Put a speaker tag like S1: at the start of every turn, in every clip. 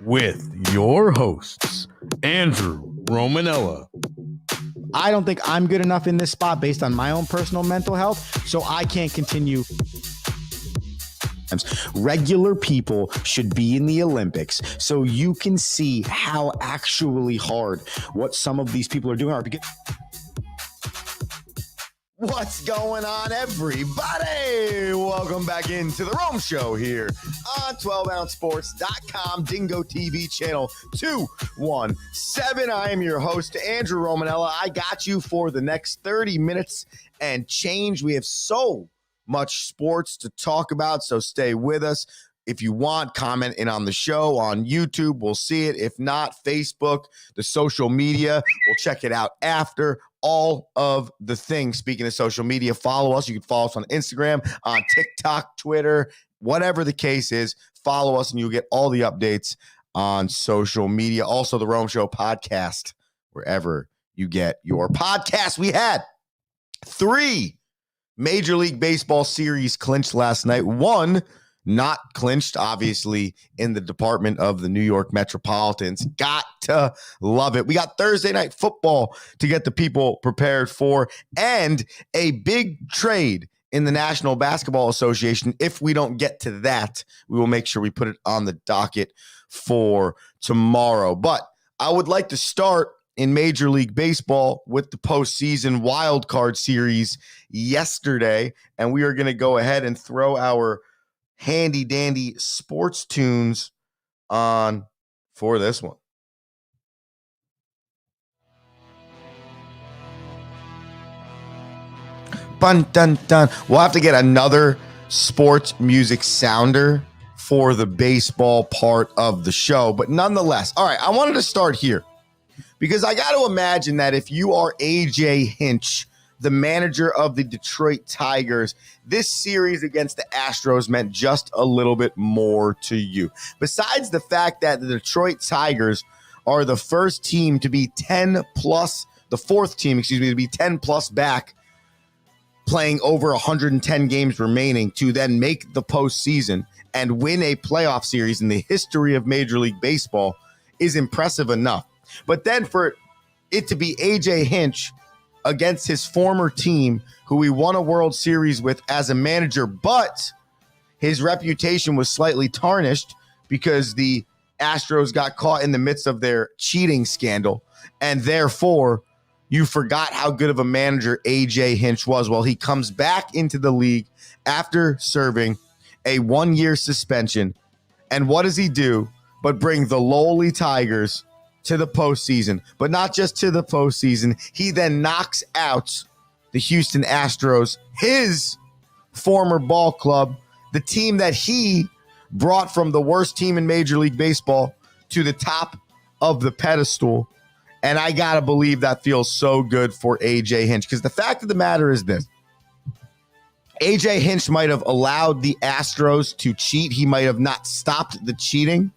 S1: with your hosts, Andrew Romanella.
S2: I don't think I'm good enough in this spot based on my own personal mental health, so I can't continue. Regular people should be in the Olympics so you can see how actually hard what some of these people are doing are. Because what's going on, everybody? Welcome back into the Rome Show here on 12ouncesports.com, Dingo TV channel 217. I am your host, Andrew Romanella. I got you for the next 30 minutes and change. We have so much sports to talk about, so stay with us. If you want, comment in on the show on YouTube. We'll see it. If not, Facebook, the social media. We'll check it out after. All of the things. Speaking of social media, follow us. You can follow us on Instagram, on TikTok, Twitter, whatever the case is. Follow us and you'll get all the updates on social media. Also, the Rome Show podcast, wherever you get your podcast. We had 3 Major League Baseball series clinched last night. 1 not clinched, obviously, in the department of the New York Metropolitans. Got to love it. We got Thursday night football to get the people prepared for, and a big trade in the National Basketball Association. If we don't get to that, we will make sure we put it on the docket for tomorrow. But I would like to start in Major League Baseball with the postseason wild card series yesterday, and we are going to go ahead and throw our handy dandy sports tunes on for this one. Dun, dun, dun. We'll have to get another sports music sounder for the baseball part of the show, but nonetheless, all right, I wanted to start here because I got to imagine that if you are AJ Hinch, the manager of the Detroit Tigers, this series against the Astros meant just a little bit more to you. Besides the fact that the Detroit Tigers are the first team to be 10 plus, the fourth team, to be 10 plus back, playing over 110 games remaining to then make the postseason and win a playoff series in the history of Major League Baseball is impressive enough. But then for it to be AJ Hinch against his former team, who he won a World Series with as a manager, but his reputation was slightly tarnished because the Astros got caught in the midst of their cheating scandal, and therefore you forgot how good of a manager AJ Hinch was. Well, he comes back into the league after serving a 1-year suspension, and what does he do but bring the lowly Tigers to the postseason? But not just to the postseason, he then knocks out the Houston Astros, his former ball club, the team that he brought from the worst team in Major League Baseball to the top of the pedestal. And I gotta believe that feels so good for AJ Hinch, because the fact of the matter is this: AJ Hinch might have allowed the Astros to cheat. He might have not stopped the cheating.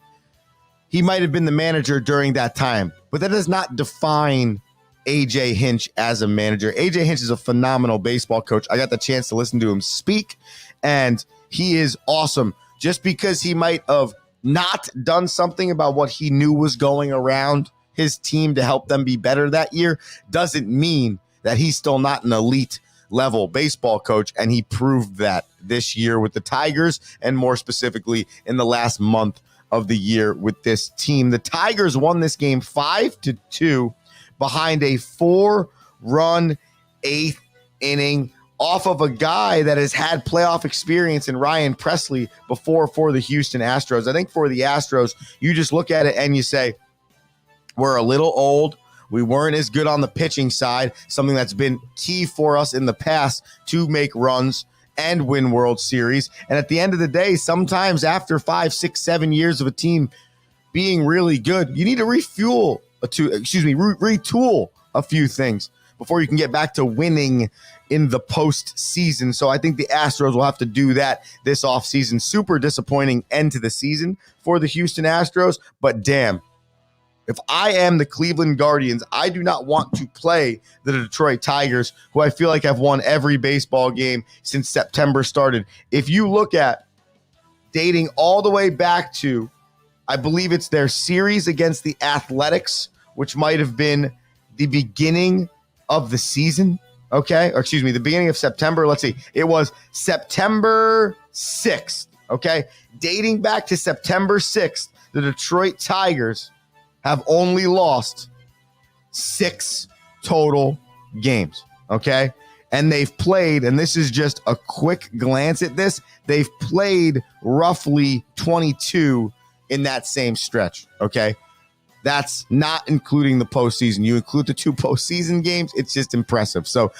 S2: He might have been the manager during that time, but that does not define AJ Hinch as a manager. AJ Hinch is a phenomenal baseball coach. I got the chance to listen to him speak, and he is awesome. Just because he might have not done something about what he knew was going around his team to help them be better that year doesn't mean that he's still not an elite level baseball coach, and he proved that this year with the Tigers, and more specifically in the last month of the year with this team. The Tigers won this game 5-2 behind a 4-run 8th inning off of a guy that has had playoff experience in Ryan Presley before for the Houston Astros. I think for the Astros, you just look at it and you say, we're a little old. We weren't as good on the pitching side, something that's been key for us in the past to make runs and win World Series. And at the end of the day, sometimes after 5, 6, 7 years of a team being really good, you need to retool a few things before you can get back to winning in the postseason. So I think the Astros will have to do that this offseason. Super disappointing end to the season for the Houston Astros, but damn, if I am the Cleveland Guardians, I do not want to play the Detroit Tigers, who I feel like have won every baseball game since September started. If you look at dating all the way back to I believe it's their series against the Athletics, which might have been the beginning of the season. Okay. Or excuse me, the beginning of September. Let's see. It was September 6th. Okay. Dating back to September 6th, the Detroit Tigers have only lost 6 total games. Okay. And they've played, and this is just a quick glance at this, they've played roughly 22 in that same stretch. Okay. That's not including the postseason. You include the 2 postseason games, it's just impressive. So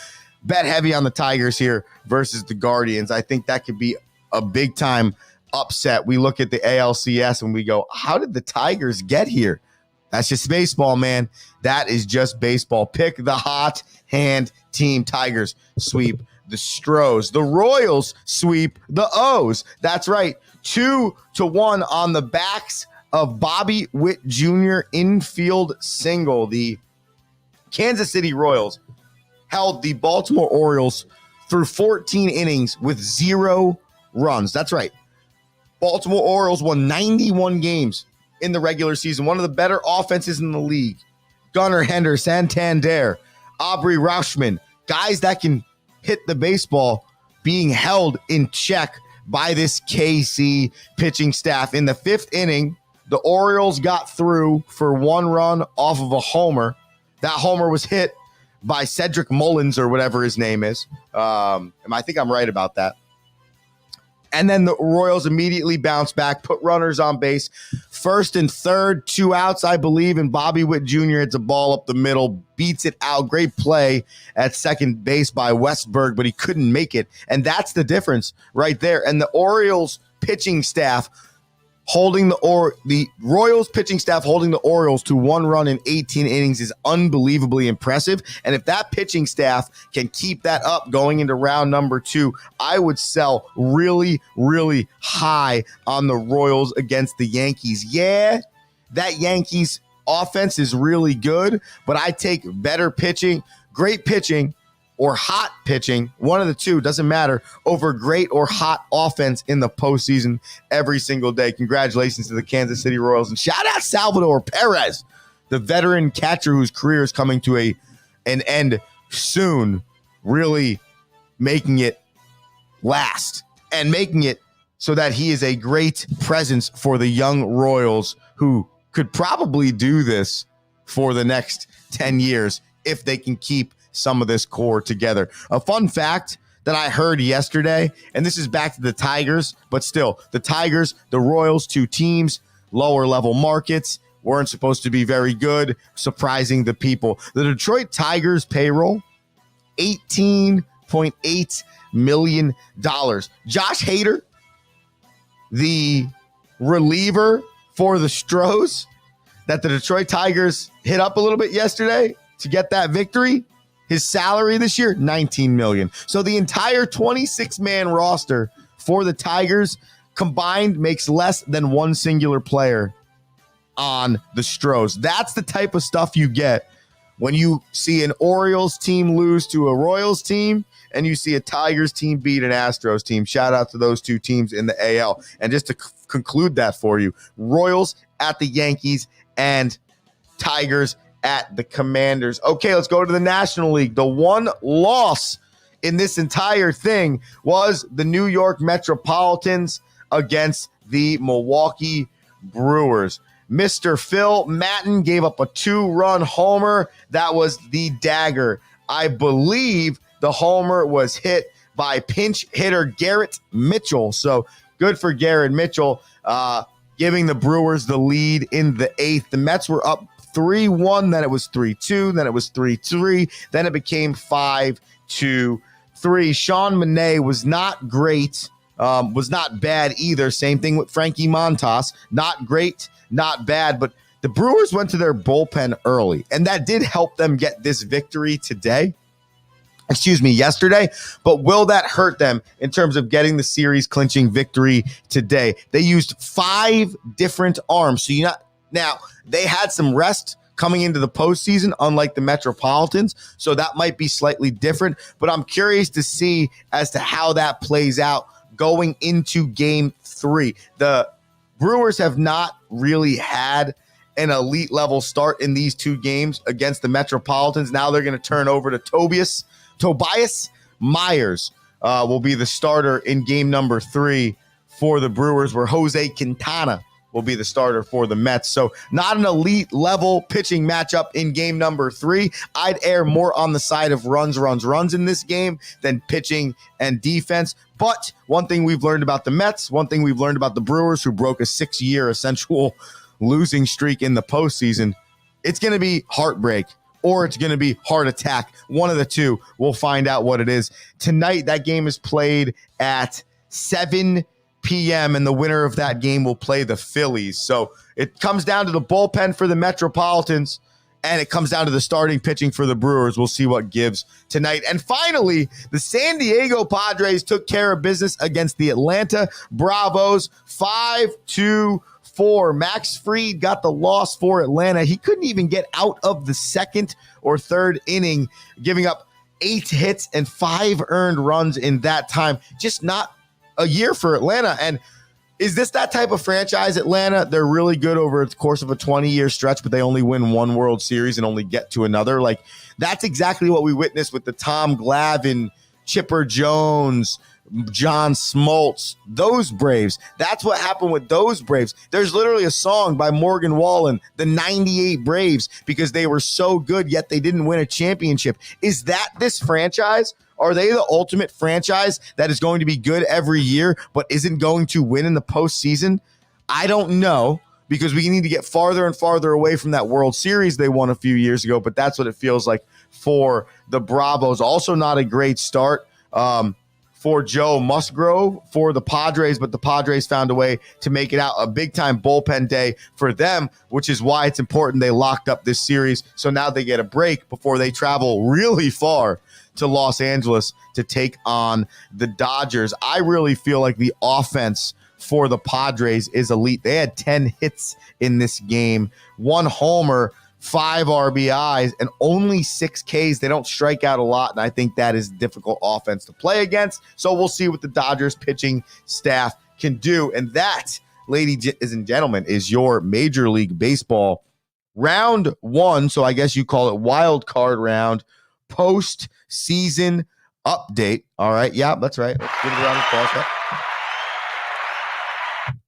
S2: bet heavy on the Tigers here versus the Guardians. I think that could be a big time upset. We look at the ALCS and we go, how did the Tigers get here? That's just baseball, man. That is just baseball. Pick the hot hand team. Tigers sweep the Stros. The Royals sweep the O's. That's right. 2-1 on the backs of Bobby Witt Jr. infield single. The Kansas City Royals held the Baltimore Orioles through 14 innings with 0 runs. That's right. Baltimore Orioles won 91 games in the regular season. One of the better offenses in the league. Gunnar Hender, Santander, Aubrey Rauschman, guys that can hit the baseball, being held in check by this KC pitching staff. In the 5th inning, the Orioles got through for 1 run off of a homer. That homer was hit by Cedric Mullins or whatever his name is. I think I'm right about that. And then the Royals immediately bounce back, put runners on base. 1st and 3rd, 2 outs, I believe, and Bobby Witt Jr. hits a ball up the middle, beats it out. Great play at second base by Westberg, but he couldn't make it. And that's the difference right there. And the Orioles pitching staff holding the Royals pitching staff holding the Orioles to 1 run in 18 innings is unbelievably impressive. And if that pitching staff can keep that up going into round number 2, I would sell really, really high on the Royals against the Yankees. Yeah, that Yankees offense is really good, but I take better pitching, great pitching, or hot pitching, one of the two, doesn't matter, over great or hot offense in the postseason every single day. Congratulations to the Kansas City Royals. And shout out Salvador Perez, the veteran catcher whose career is coming to an end soon, really making it last and making it so that he is a great presence for the young Royals who could probably do this for the next 10 years if they can keep some of this core together. A fun fact that I heard yesterday, and this is back to the Tigers, but still, the Tigers, the Royals, 2 teams, lower level markets, weren't supposed to be very good, surprising the people. The Detroit Tigers payroll, $18.8 million. Josh Hader, the reliever for the Stros that the Detroit Tigers hit up a little bit yesterday to get that victory, his salary this year, $19 million. So the entire 26-man roster for the Tigers combined makes less than one singular player on the Stros. That's the type of stuff you get when you see an Orioles team lose to a Royals team and you see a Tigers team beat an Astros team. Shout out to those 2 teams in the AL. And just to conclude that for you, Royals at the Yankees and Tigers at the Commanders. Okay, let's go to the National League. The one loss in this entire thing was the New York Metropolitans against the Milwaukee Brewers. Mr. Phil Maton gave up a 2-run homer. That was the dagger. I believe the homer was hit by pinch hitter Garrett Mitchell. So good for Garrett Mitchell, giving the Brewers the lead in the 8th. The Mets were up 3-1, then it was 3-2, then it was 3-3, then it became 5-3. Sean Manaea was not great, was not bad either. Same thing with Frankie Montas. Not great, not bad, but the Brewers went to their bullpen early, and that did help them get this victory yesterday. But will that hurt them in terms of getting the series clinching victory today? They used 5 different arms. So now, they had some rest coming into the postseason, unlike the Metropolitans, so that might be slightly different. But I'm curious to see as to how that plays out going into Game 3. The Brewers have not really had an elite level start in these two games against the Metropolitans. Now they're going to turn over to Tobias Myers will be the starter in game number 3 for the Brewers, where Jose Quintana will be the starter for the Mets. So not an elite level pitching matchup in game number 3. I'd err more on the side of runs in this game than pitching and defense. But one thing we've learned about the Mets, one thing we've learned about the Brewers, who broke a 6-year essential losing streak in the postseason, it's going to be heartbreak or it's going to be heart attack. One of the two. We'll find out what it is. Tonight, that game is played at 7 p.m., and the winner of that game will play the Phillies. So it comes down to the bullpen for the Metropolitans, and it comes down to the starting pitching for the Brewers. We'll see what gives tonight. And finally, the San Diego Padres took care of business against the Atlanta Bravos, 5-4. Max Fried got the loss for Atlanta. He couldn't even get out of the second or third inning, giving up 8 hits and 5 earned runs in that time. Just not a year for Atlanta. And is this that type of franchise, Atlanta? They're really good over the course of a 20-year stretch, but they only win one World Series and only get to another. Like, that's exactly what we witnessed with the Tom Glavine, Chipper Jones, John Smoltz, those Braves. That's what happened with those Braves. There's literally a song by Morgan Wallen, the 98 Braves, because they were so good, yet they didn't win a championship. Is that this franchise? Are they the ultimate franchise that is going to be good every year, but isn't going to win in the postseason? I don't know, because we need to get farther and farther away from that World Series they won a few years ago, but that's what it feels like for the Bravos. Also not a great start for Joe Musgrove for the Padres, but the Padres found a way to make it out. A big-time bullpen day for them, which is why it's important they locked up this series, so now they get a break before they travel really far to Los Angeles to take on the Dodgers. I really feel like the offense for the Padres is elite. They had 10 hits in this game, 1 homer, 5 RBIs, and only 6 Ks. They don't strike out a lot, and I think that is difficult offense to play against. So we'll see what the Dodgers pitching staff can do. And that, ladies and gentlemen, is your Major League Baseball round 1. So I guess you call it wild card round, post-season update. All right. Yeah, that's right. Let's give it a round of applause.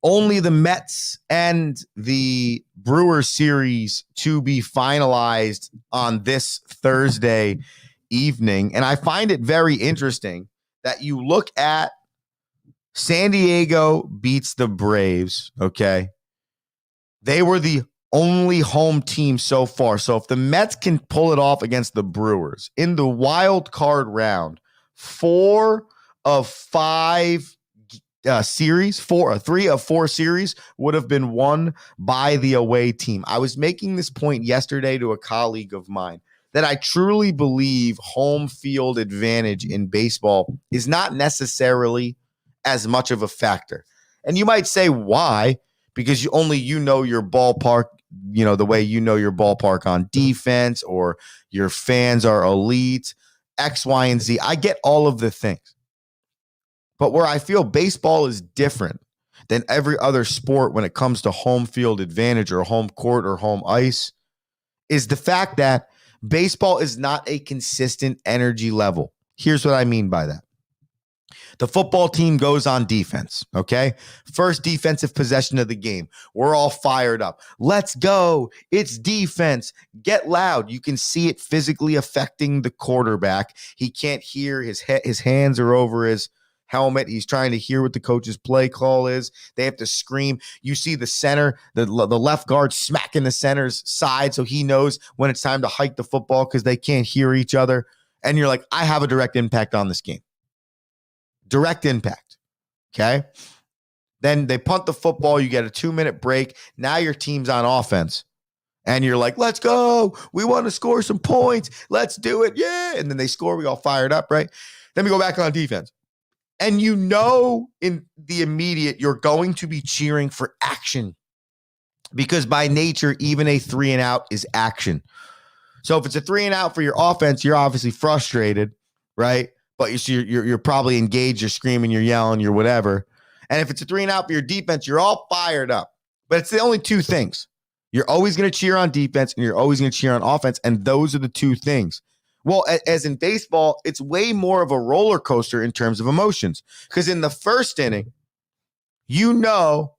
S2: Only the Mets and the Brewers series to be finalized on this Thursday evening. And I find it very interesting that you look at San Diego beats the Braves, okay? They were the only home team so far. So if the Mets can pull it off against the Brewers in the wild card round, 4 of 5 series, 3 of 4 series would have been won by the away team. I was making this point yesterday to a colleague of mine that I truly believe home field advantage in baseball is not necessarily as much of a factor. And you might say, why? Because you know your ballpark, you know, the way you know your ballpark on defense, or your fans are elite, X, Y, and Z. I get all of the things. But where I feel baseball is different than every other sport when it comes to home field advantage or home court or home ice is the fact that baseball is not a consistent energy level. Here's what I mean by that. The football team goes on defense, okay? First defensive possession of the game. We're all fired up. Let's go. It's defense. Get loud. You can see it physically affecting the quarterback. He can't hear. His hands are over his helmet. He's trying to hear what the coach's play call is. They have to scream. You see the center, the left guard smacking the center's side so he knows when it's time to hike the football because they can't hear each other. And you're like, I have a direct impact on this game. Direct impact. Okay. Then they punt the football. You get a 2-minute break. Now your team's on offense. And you're like, let's go. We want to score some points. Let's do it. Yeah. And then they score. We all fired up, right? Then we go back on defense. And you know in the immediate, you're going to be cheering for action. Because by nature, even a 3-and-out is action. So if it's a 3-and-out for your offense, you're obviously frustrated, right? But you're probably engaged, you're screaming, you're yelling, you're whatever. And if it's a 3-and-out for your defense, you're all fired up But it's the only two things. You're always going to cheer on defense and you're always going to cheer on offense. And those are the two things. Well, as in baseball, it's way more of a roller coaster in terms of emotions. Because in the first inning, you know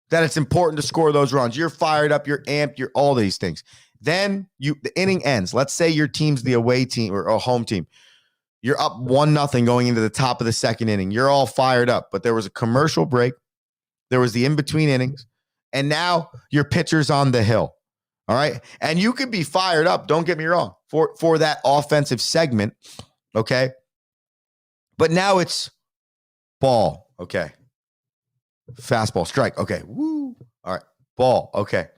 S2: that it's important to score those runs. You're fired up, you're amped, you're all these things. Then the inning ends. Let's say your team's the away team or a home team. You're up 1-0 going into the top of the second inning. You're all fired up, but there was a commercial break. There was the in-between innings. And now your pitcher's on the hill. All right. And you could be fired up. Don't get me wrong for that offensive segment. Okay. But now it's ball. Okay. Fastball, strike. Okay. Woo. All right. Ball. Okay.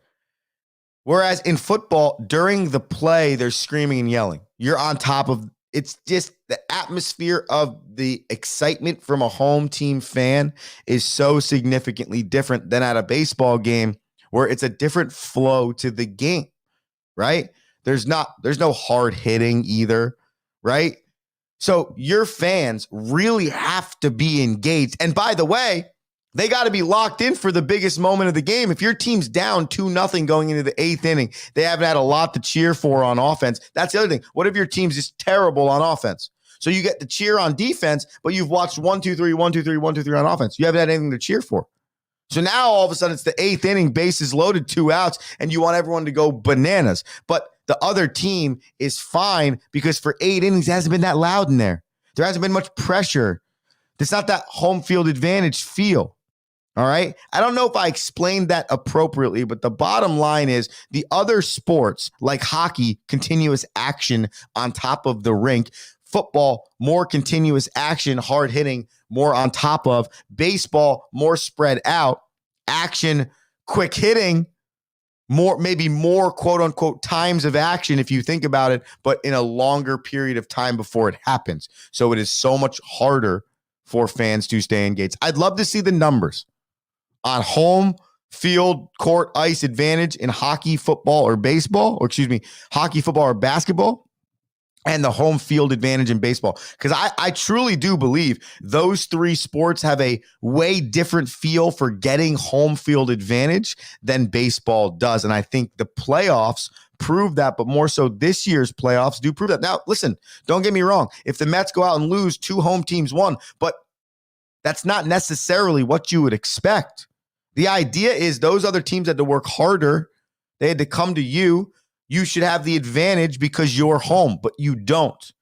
S2: Whereas in football, during the play, they're screaming and yelling. You're on top of it's just the atmosphere of the excitement from a home team fan is so significantly different than at a baseball game where it's a different flow to the game, right? There's no hard hitting either, right? So your fans really have to be engaged. And by the way, they got to be locked in for the biggest moment of the game. If your team's down 2-0 going into the 8th inning, they haven't had a lot to cheer for on offense. That's the other thing. What if your team's just terrible on offense? So you get to cheer on defense, but you've watched 1, 2, 3, 1, 2, 3, 1, 2, 3 on offense. You haven't had anything to cheer for. So now all of a sudden it's the 8th inning, bases loaded, 2 outs, and you want everyone to go bananas. But the other team is fine because for 8 innings, it hasn't been that loud in there. There hasn't been much pressure. There's not that home field advantage feel. All right. I don't know if I explained that appropriately, but the bottom line is the other sports like hockey, continuous action on top of the rink, football, more continuous action, hard hitting, more on top of baseball, more spread out action, quick hitting, maybe more quote unquote times of action if you think about it, but in a longer period of time before it happens. So it is so much harder for fans to stay engaged. I'd love to see the numbers on home field court ice advantage in hockey, football, or baseball, or excuse me, hockey, football, or basketball, and the home field advantage in baseball. Because I truly do believe those three sports have a way different feel for getting home field advantage than baseball does. And I think the playoffs prove that, but more so this year's playoffs do prove that. Now, listen, don't get me wrong. If the Mets go out and lose, 2 home teams won, but that's not necessarily what you would expect. The idea is those other teams had to work harder. They had to come to you. You should have the advantage because you're home, but you don't.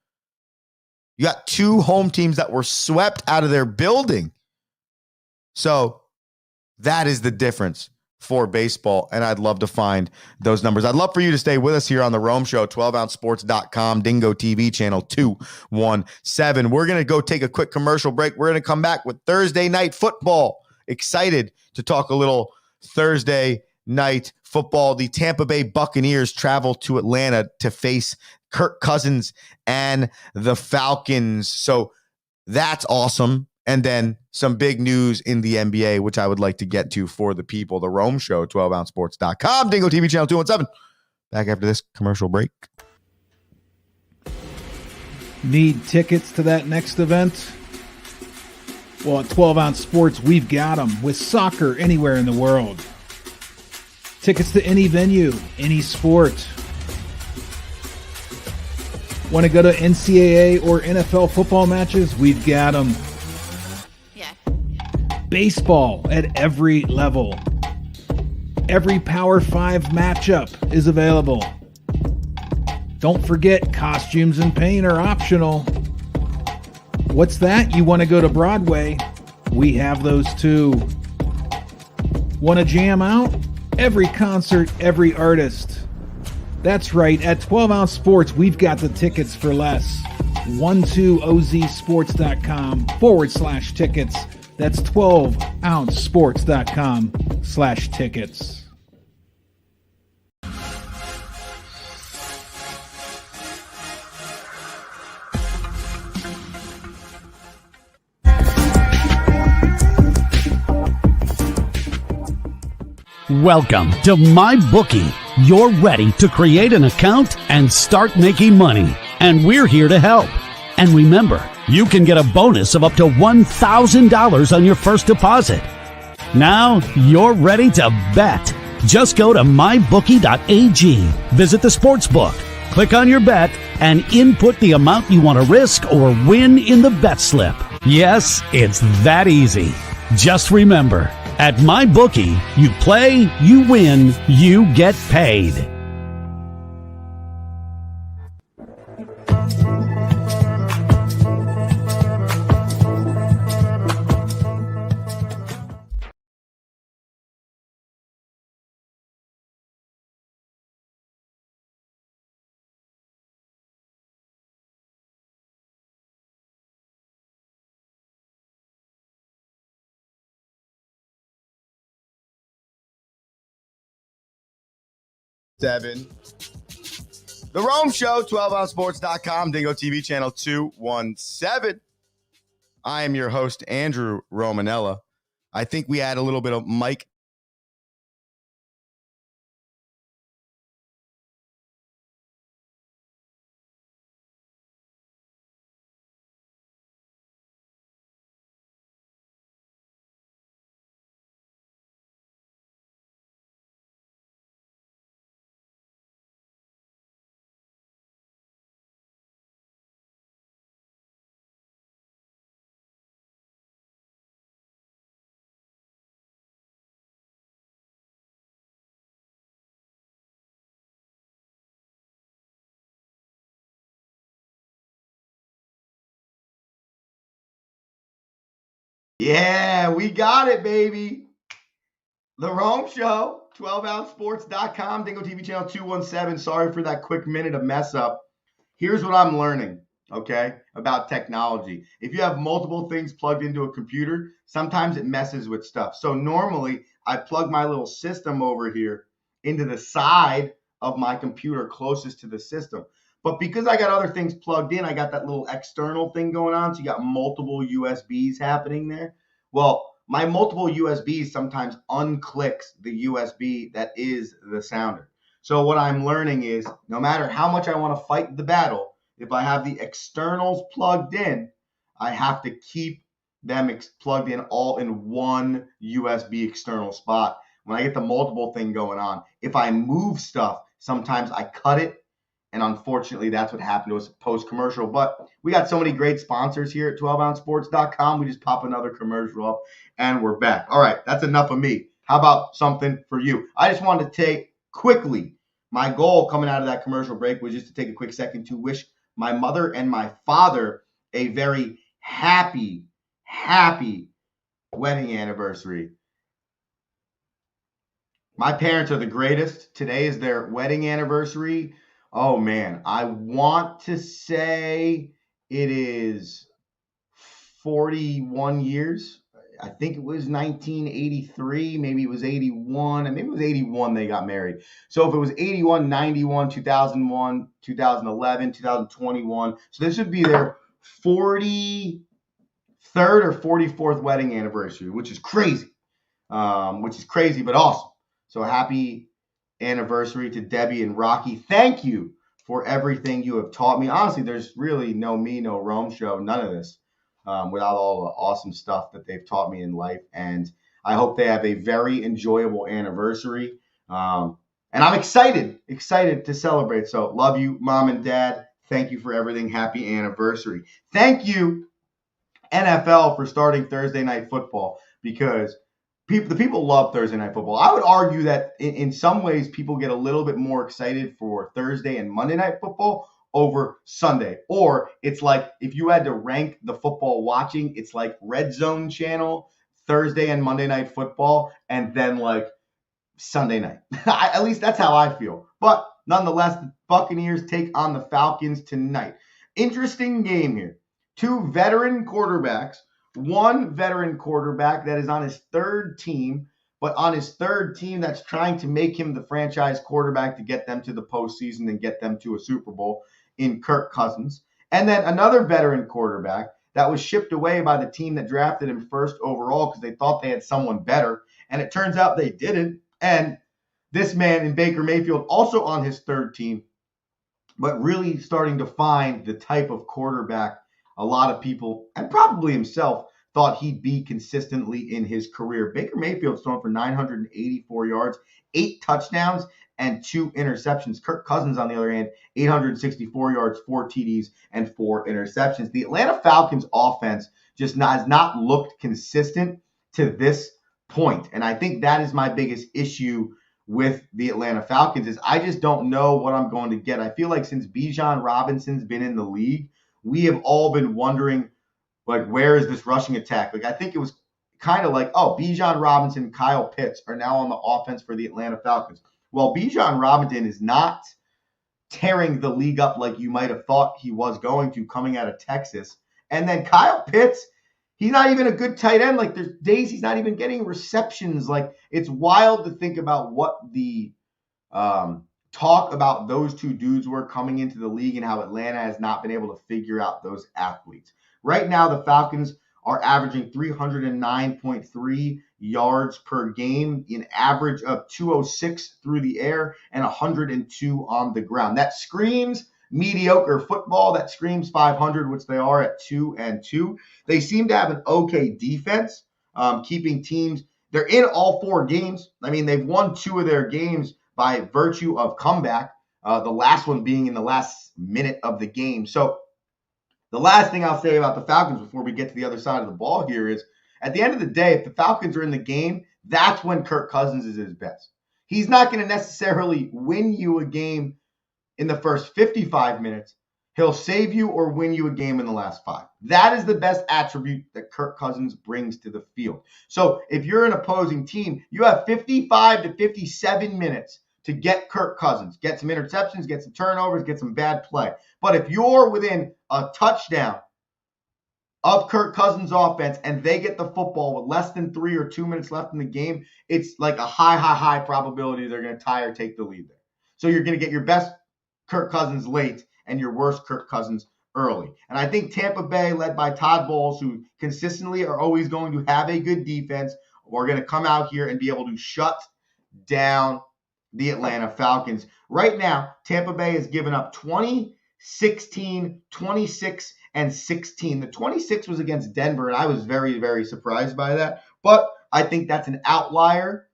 S2: You got 2 home teams that were swept out of their building. So that is the difference for baseball, and I'd love to find those numbers. I'd love for you to stay with us here on the Rome Show, 12ouncesports.com, Dingo TV channel 217. We're going to go take a quick commercial break. We're going to come back with Thursday night football. Excited to talk a little Thursday night football. The Tampa Bay Buccaneers travel to Atlanta to face Kirk Cousins and the Falcons. So that's awesome. And then some big news in the NBA, which I would like to get to for the people. The Rome Show, 12ouncesports.com, Dingo TV channel 217. Back after this commercial break.
S3: Need tickets to that next event? Well, at 12 Ounce Sports, we've got them with soccer anywhere in the world. Tickets to any venue, any sport. Want to go to NCAA or NFL football matches? We've got them.
S4: Yeah.
S3: Baseball at every level. Every Power 5 matchup is available. Don't forget, costumes and paint are optional. What's that? You want to go to Broadway? We have those too. Want to jam out? Every concert, every artist. That's right. At 12 Ounce Sports, we've got the tickets for less. 12ozsports.com/tickets. That's 12ouncesports.com/tickets.
S5: Welcome to MyBookie. You're ready to create an account and start making money, and we're here to help. And remember, you can get a bonus of up to $1,000 on your first deposit. Now you're ready to bet. Just go to mybookie.ag, visit the sportsbook, click on your bet, and input the amount you want to risk or win in the bet slip. Yes, it's that easy. Just remember, at MyBookie, you play, you win, you get paid.
S2: Seven. The Rome Show, 12ouncesports.com, Dingo TV channel 217. I am your host, Andrew Romanella. I think we had a little bit of Mike. Yeah, we got it, baby. The Rome Show, 12ouncesports.com, Dingo TV channel 217. Sorry for that quick minute of mess up. Here's what I'm learning, okay, about technology. If you have multiple things plugged into a computer, sometimes it messes with stuff. So normally I plug my little system over here into the side of my computer closest to the system. But because I got other things plugged in, I got that little external thing going on. So you got multiple USBs happening there. Well, my multiple USBs sometimes unclicks the USB that is the sounder. So what I'm learning is no matter how much I want to fight the battle, if I have the externals plugged in, I have to keep them plugged in all in one USB external spot. When I get the multiple thing going on, if I move stuff, sometimes I cut it. And unfortunately, that's what happened to us post-commercial. But we got so many great sponsors here at 12ouncesports.com. We just pop another commercial up, and we're back. All right, that's enough of me. How about something for you? I just wanted to take quickly, my goal coming out of that commercial break was just to take a quick second to wish my mother and my father a very happy wedding anniversary. My parents are the greatest. Today is their wedding anniversary. Oh, man, I want to say it is 41 years. I think it was 1983. Maybe it was 81. And maybe it was 81 they got married. So if it was 81, 91, 2001, 2011, 2021. So this would be their 43rd or 44th wedding anniversary, which is crazy. But awesome. So happy anniversary to Debbie and Rocky. Thank you for everything you have taught me. Honestly, there's really no me, no Rome show, none of this without all the awesome stuff that they've taught me in life. And I hope they have a very enjoyable anniversary. And I'm excited to celebrate. So love you, Mom and Dad. Thank you for everything. Happy anniversary. Thank you, NFL, for starting Thursday Night Football, because the people love Thursday Night Football. I would argue that in some ways people get a little bit more excited for Thursday and Monday Night Football over Sunday. Or it's like if you had to rank the football watching, it's like Red Zone channel, Thursday and Monday Night Football, and then like Sunday night. At least that's how I feel. But nonetheless, the Buccaneers take on the Falcons tonight. Interesting game here. Two veteran quarterbacks. One veteran quarterback that is on his third team, but on his third team that's trying to make him the franchise quarterback to get them to the postseason and get them to a Super Bowl in Kirk Cousins. And then another veteran quarterback that was shipped away by the team that drafted him first overall because they thought they had someone better. And it turns out they didn't. And this man in Baker Mayfield, also on his third team, but really starting to find the type of quarterback a lot of people, and probably himself, thought he'd be consistently in his career. Baker Mayfield's thrown for 984 yards, 8 touchdowns, and 2 interceptions. Kirk Cousins, on the other hand, 864 yards, 4 TDs, and 4 interceptions. The Atlanta Falcons offense just has not looked consistent to this point. And I think that is my biggest issue with the Atlanta Falcons is I just don't know what I'm going to get. I feel like since Bijan Robinson's been in the league, we have all been wondering, like, where is this rushing attack? Like, I think it was kind of like, oh, Bijan Robinson, Kyle Pitts are now on the offense for the Atlanta Falcons. Well, Bijan Robinson is not tearing the league up like you might have thought he was going to coming out of Texas. And then Kyle Pitts, he's not even a good tight end. Like, there's days he's not even getting receptions. Like, it's wild to think about what the talk about those two dudes were coming into the league and how Atlanta has not been able to figure out those athletes. Right now, the Falcons are averaging 309.3 yards per game, an average of 206 through the air and 102 on the ground. That screams mediocre football. That screams 500, which they are at 2-2. They seem to have an okay defense, keeping teams. They're in all 4 games. I mean, they've won 2 of their games by virtue of comeback, the last one being in the last minute of the game. So the last thing I'll say about the Falcons before we get to the other side of the ball here is, at the end of the day, if the Falcons are in the game, that's when Kirk Cousins is his best. He's not going to necessarily win you a game in the first 55 minutes. He'll save you or win you a game in the last 5. That is the best attribute that Kirk Cousins brings to the field. So if you're an opposing team, you have 55 to 57 minutes to get Kirk Cousins, get some interceptions, get some turnovers, get some bad play. But if you're within a touchdown of Kirk Cousins' offense and they get the football with less than 3 or 2 minutes left in the game, it's like a high probability they're going to tie or take the lead there. So you're going to get your best Kirk Cousins late and your worst Kirk Cousins early. And I think Tampa Bay, led by Todd Bowles, who consistently are always going to have a good defense, are going to come out here and be able to shut down the Atlanta Falcons. Right now, Tampa Bay has given up 20, 16, 26, and 16. The 26 was against Denver, and I was very, very surprised by that. But I think that's an outlier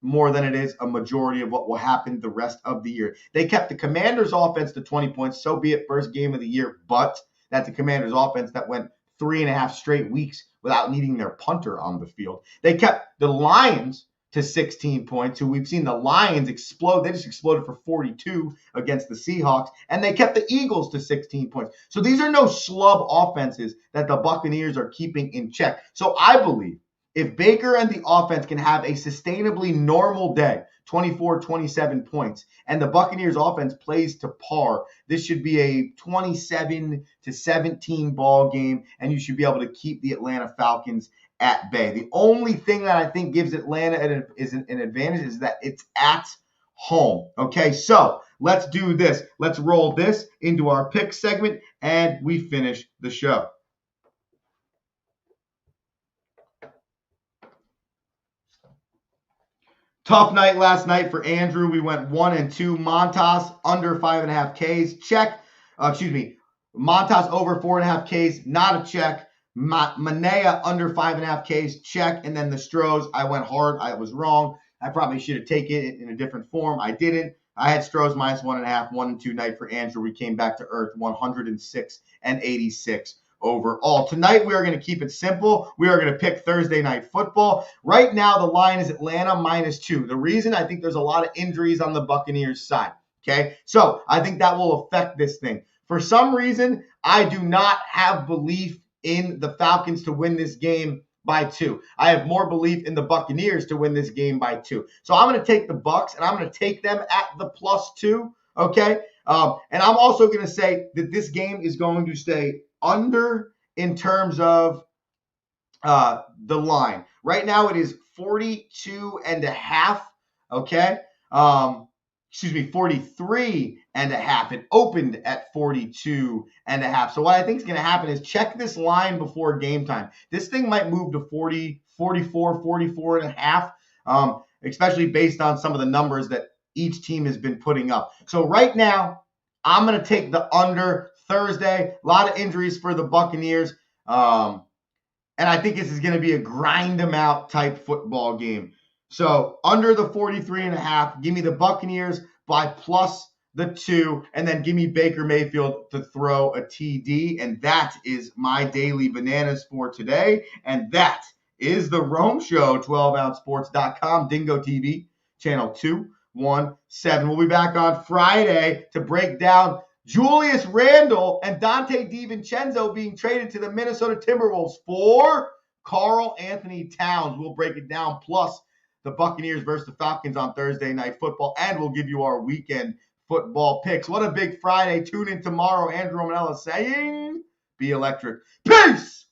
S2: more than it is a majority of what will happen the rest of the year. They kept the Commanders' offense to 20 points, so be it, first game of the year, but that's the Commanders' offense that went 3.5 straight weeks without needing their punter on the field. They kept the Lions to 16 points, who we've seen the Lions explode. They just exploded for 42 against the Seahawks, and they kept the Eagles to 16 points. So these are no schlub offenses that the Buccaneers are keeping in check. So I believe if Baker and the offense can have a sustainably normal day, 24, 27 points, and the Buccaneers offense plays to par, this should be a 27-17 ball game, and you should be able to keep the Atlanta Falcons at bay. The only thing that I think gives Atlanta an advantage is that it's at home. Okay, so let's do this. Let's roll this into our pick segment, and we finish the show. Tough night last night for Andrew. We went 1-2. Montas under 5.5 Ks. Check. Montas over 4.5 Ks. Not a check. Manea under 5.5 Ks. Check. And then the Stros, I went hard. I was wrong. I probably should have taken it in a different form. I didn't. I had Stros minus 1.5. 1-2 night for Andrew. We came back to earth. 106-86 overall. Tonight, we are going to keep it simple. We are going to pick Thursday night football. Right now, the line is Atlanta -2. The reason, I think there's a lot of injuries on the Buccaneers side. Okay, so I think that will affect this thing. For some reason, I do not have belief in the Falcons to win this game by 2. I have more belief in the Buccaneers to win this game by 2. So I'm going to take the Bucs, and I'm going to take them at the +2. Okay, and I'm also going to say that this game is going to stay under in terms of the line. Right now it is 42.5. Okay. 43.5. It opened at 42.5. So what I think is going to happen is check this line before game time. This thing might move to 40, 44, 44.5, especially based on some of the numbers that each team has been putting up. So right now, I'm going to take the under. Thursday, a lot of injuries for the Buccaneers. And I think this is going to be a grind them out type football game. So under the 43.5, give me the Buccaneers by plus the 2, and then give me Baker Mayfield to throw a TD. And that is my daily bananas for today. And that is the Rome Show, 12ouncesports.com, Dingo TV, channel 217. We'll be back on Friday to break down Julius Randle and Dante DiVincenzo being traded to the Minnesota Timberwolves for Karl Anthony Towns. We'll break it down, plus the Buccaneers versus the Falcons on Thursday Night Football, and we'll give you our weekend football picks. What a big Friday. Tune in tomorrow. Andrew Romanella saying, be electric. Peace!